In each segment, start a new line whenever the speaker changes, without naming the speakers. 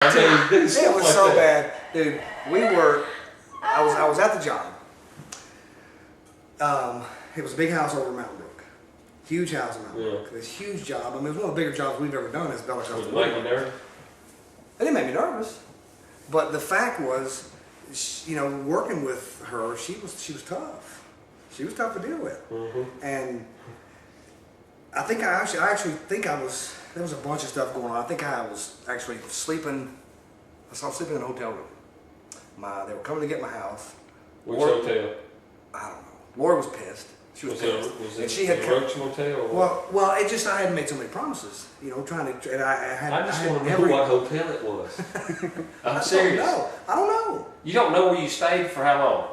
It was so bad, dude. I was at the job. It was a big house over Mountain Brook. Huge house in Mountain Brook. This huge job. I mean, it was one of the bigger jobs we've ever done as Bella Costa.
Was it making you nervous?
It didn't make me nervous. But the fact was, working with her, she was tough. She was tough to deal with. And I think I actually think I was, there was a bunch of stuff going on. I think I was actually sleeping, I was sleeping in a hotel room. They were coming to get my house.
Which hotel?
I don't know. Lori was pissed. She was pissed.
Was
and
she had a Roach Motel? Or
well, it just, I had made so many promises, trying to, and
I just want to know what hotel it was. I'm serious.
I don't know.
You don't know where you stayed for how long?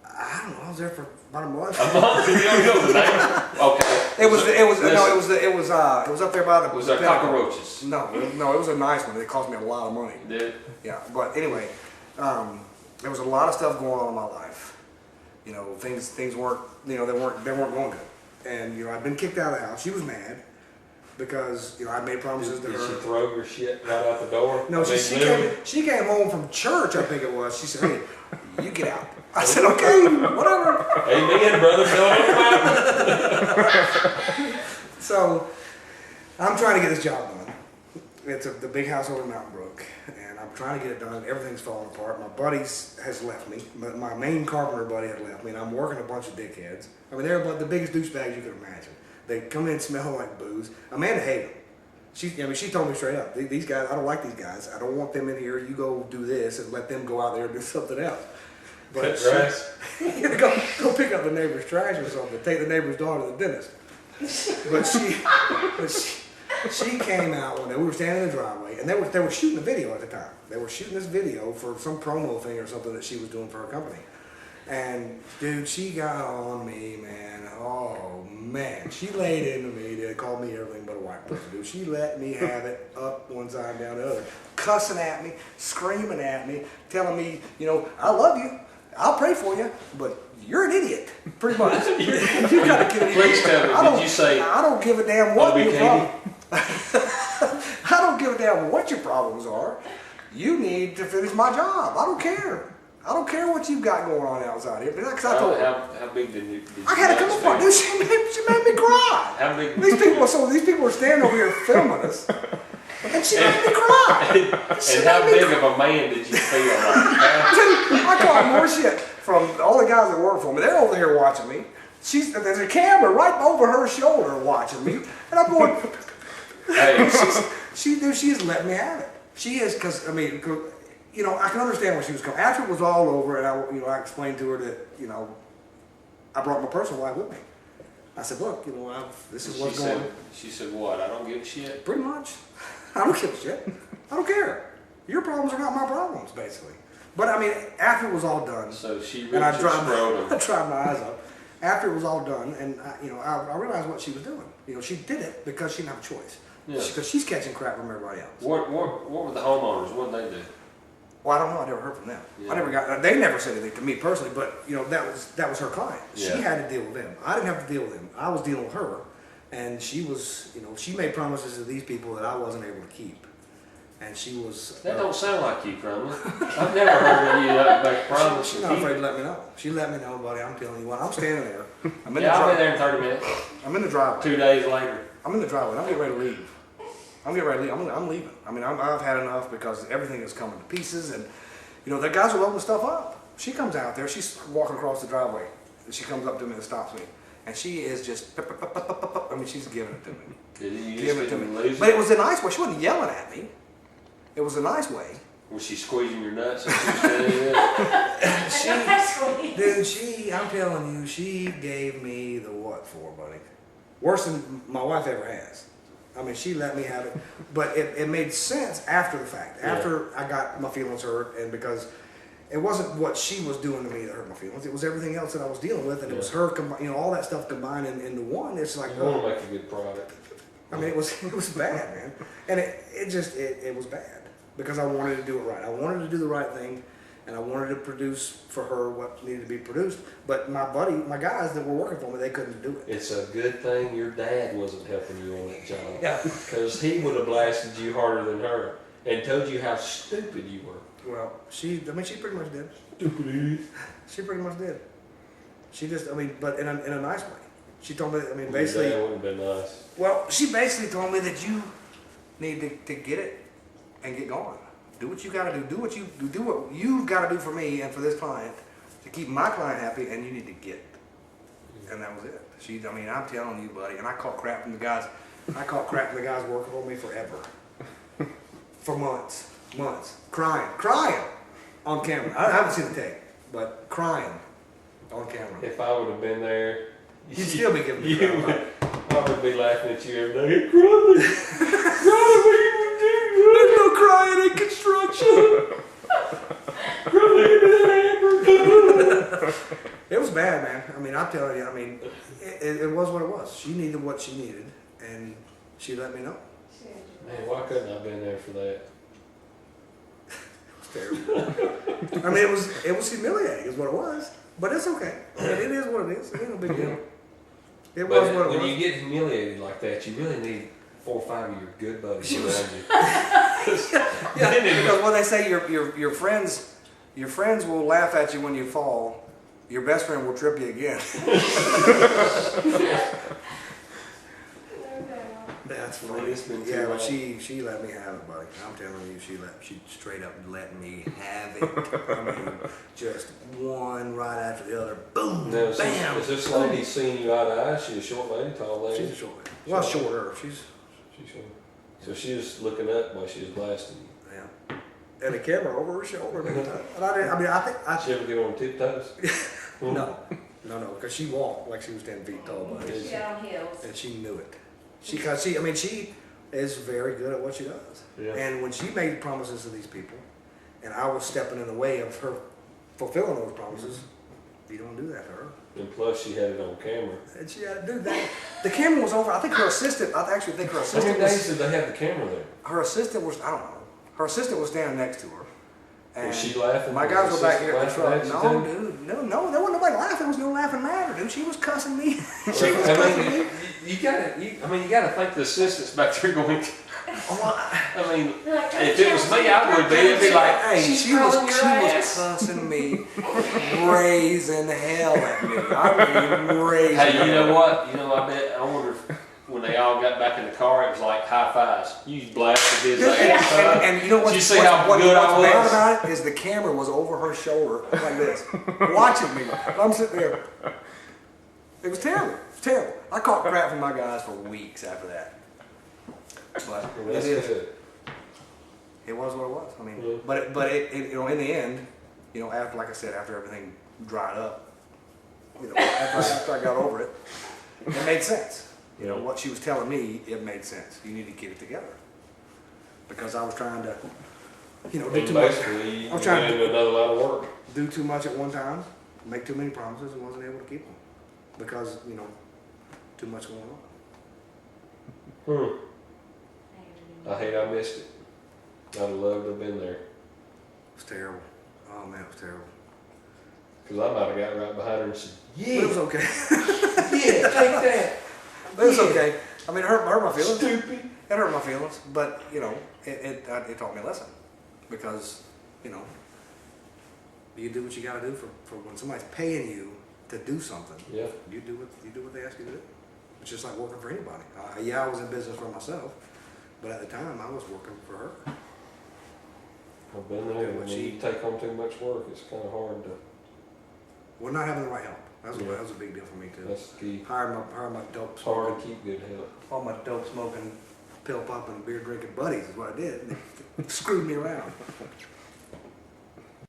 I don't know. I was there for about a month.
A month? You don't know the name? Okay.
It was up there by the.
Was there cockroaches?
No, it was a nice one. It cost me a lot of money.
Did?
Yeah, but anyway, there was a lot of stuff going on in my life. Things weren't, they weren't going good. And, I'd been kicked out of the house. She was mad because, I made promises to her.
Did she throw your shit right out the door?
No, she came home from church, I think it was. She said, hey, you get out. I said, okay, whatever.
Amen, brother. Tell
So, I'm trying to get this job done. It's the big house over in Mountain Brook, and I'm trying to get it done. Everything's falling apart. My buddies has left me. My main carpenter buddy had left me, and I'm working a bunch of dickheads. I mean, they're about the biggest douchebags you could imagine. They come in smelling like booze. Amanda hated them. She told me straight up, these guys, I don't like these guys. I don't want them in here. You go do this and let them go out there and do something else. But go pick up the neighbor's trash or something. Take the neighbor's daughter to the dentist. But she came out when we were standing in the driveway, and they were shooting a video at the time. They were shooting this video for some promo thing or something that she was doing for her company. And dude, she got on me, man. Oh man, she laid into me. They called me everything but a white person, dude. She let me have it up one side, down the other, cussing at me, screaming at me, telling me, I love you, I'll pray for you, but you're an idiot, pretty much. You gotta get it.
Please tell me, did you say?
I don't give a damn what your problem. I don't give a damn what your problems are. You need to finish my job. I don't care. I don't care what you've got going on outside here. Because I told her.
How big did you?
I had to come up with it. She made me cry.
How big?
These people were standing over here filming us, and she made me cry.
And how big of a man did you feel like?
I caught more shit from all the guys that work for me. They're over here watching me. There's a camera right over her shoulder watching me, and I'm going.
Hey.
She's letting me have it. She is, because I can understand where she was coming. After it was all over, and I explained to her that I brought my personal life with me. I said, look, this is what's going on.
She said, what? I don't give a shit.
Pretty much. I don't give a shit. I don't care. Your problems are not my problems, basically. But after it was all done,
so she
and I tried my eyes up. After it was all done, and I realized what she was doing. She did it because she didn't have a choice.
Yeah.
Because she's catching crap from everybody else.
What were the homeowners? What did they do?
Well, I don't know. I never heard from them.
Yeah.
They never said anything to me personally, but that was her client.
Yeah.
She had to deal with them. I didn't have to deal with them. I was dealing with her, and she was, she made promises to these people that I wasn't able to keep, and she was.
That don't sound like you, Crumley. I've never heard of you make promises.
She's not afraid to let me know. She let me know, buddy. I'm telling you what. I'm standing there.
I'll be there in 30 minutes.
I'm in the driveway.
2 days later.
I'm in the driveway. I'm getting ready to leave. I'm leaving. I've had enough because everything is coming to pieces, and the guys are loading stuff up. She comes out there. She's walking across the driveway, and she comes up to me and stops me, and she is just. She's giving it to me. Giving it to me. But it was a nice way. She wasn't yelling at me. It was a nice way.
Was she squeezing your nuts? And she was standing
there? I'm telling you, she gave me the what for, buddy. Worse than my wife ever has. She let me have it, but it made sense after the fact. After I got my feelings hurt, and because it wasn't what she was doing to me that hurt my feelings. It was everything else that I was dealing with, and it was her, all that stuff combined into one. It's like,
you want to make a good product.
It was bad, man, and it was bad because I wanted to do it right. I wanted to do the right thing, and I wanted to produce for her what needed to be produced. But my guys that were working for me, they couldn't do it.
It's a good thing your dad wasn't helping you on that job.
Yeah.
Because he would have blasted you harder than her. and told you how stupid you were.
Well, she pretty much did.
Stupid.
She pretty much did. She just, but in a nice way. She told me,
That
basically,
wouldn't have been nice.
well, she basically told me that you need to get it and get going. Do what you got to do. Do what you've got to do for me and for this client to keep my client happy, and you need to get. And that was it. I'm telling you, buddy. And I caught crap from the guys. I caught crap from the guys working for me forever, for months, crying on camera. I haven't seen the tape, but crying on camera.
If I would have been there,
You'd still be giving me crap.
I would be laughing at you every day. Crumley, what are you doing?
There's no crying in construction.
Crumley, give me that hamburger.
It was bad, man. I'm telling you. It was what it was. She needed what she needed, and she let me know.
Man, why couldn't I have been there for that?
It was terrible. It was humiliating, is what it was. But it's okay. It is what it is. It ain't no big deal. It was what it was.
When you get humiliated like that, you really need 4 or 5 of your good buddies
She was-
around you.
Yeah, because when they say your friends will laugh at you when you fall, your best friend will trip you again. That's funny.
It's been too
Yeah, but
long.
she let me have it, buddy. I'm telling you, she straight up let me have it. Just one right after the other. Boom,
Now,
bam.
is this lady seeing you eye to eye? She's a short lady, tall lady?
She's a short lady. Well, shorter. She's
She's short. So she was looking up while she was blasting you.
yeah. And the camera over her shoulder. And I think
She ever get on tiptoes?
no, because she walked like she was 10 feet tall, buddy.
She got on heels.
And she knew it. She is very good at what she does.
Yeah.
And when she made promises to these people, and I was stepping in the way of her fulfilling those promises, you don't do that to her.
And plus she had it on camera.
And she had to do that. The camera was over. I think her assistant. I actually think her
How
assistant
many days
was.
did they have the camera there?
Her assistant was. I don't know. Her assistant was standing next to her. And
Was she laughing?
my
Was
guys
the
were back here in the
assistant
truck.
laughing
No,
at you
dude. No, there wasn't nobody laughing. There was no laughing matter, dude. She was cussing me. She was
too?
cussing me.
You gotta think the assistant's back there going,
Oh, well,
if it was me, I would be. It'd be like,
hey,
she's
she was
calling your ass.
cussing me, raising hell at me. Raising.
Hey, you
hell.
know what? I wonder if when they all got back in the car, it was like high fives. You blasted his ass.
And you know what?
Did you see how good I
What's bad
was?
about it is the camera was over her shoulder like this, watching me. I'm sitting there. It was terrible. It was terrible. I caught crap from my guys for weeks after that. But
Well,
it
that's
is.
good.
It was what it was.
Yeah.
But it in the end, after, like I said, after everything dried up, after I got over it, it made sense. What she was telling me, it made sense. You need to get it together. Because I was trying to, do
And
too much.
basically, you
I'm trying
went
to-
into another line of work.
Do too much at one time, make too many promises, and wasn't able to keep them. Because, too much going on.
I hate I missed it. I'd have loved to have been there.
It was terrible. Oh man, it was terrible.
Because I might have got right behind her and said,
But it was okay.
yeah, take that.
But it was okay. It hurt my feelings.
Stupid.
It hurt my feelings, but it taught me a lesson because you do what you got to do for when somebody's paying you to do something.
Yeah.
You do what they ask you to do. It's just like working for anybody. I was in business for myself, but at the time I was working for her.
I've been there. When you take on too much work, it's kind of hard to.
We're not having the right help. That
Yeah.
was a big deal for me too.
That's the key.
Hire my dope
It's hard
smoking,
to keep good health.
all my dope smoking, pill popping, beer drinking buddies is what I did. They screwed me around.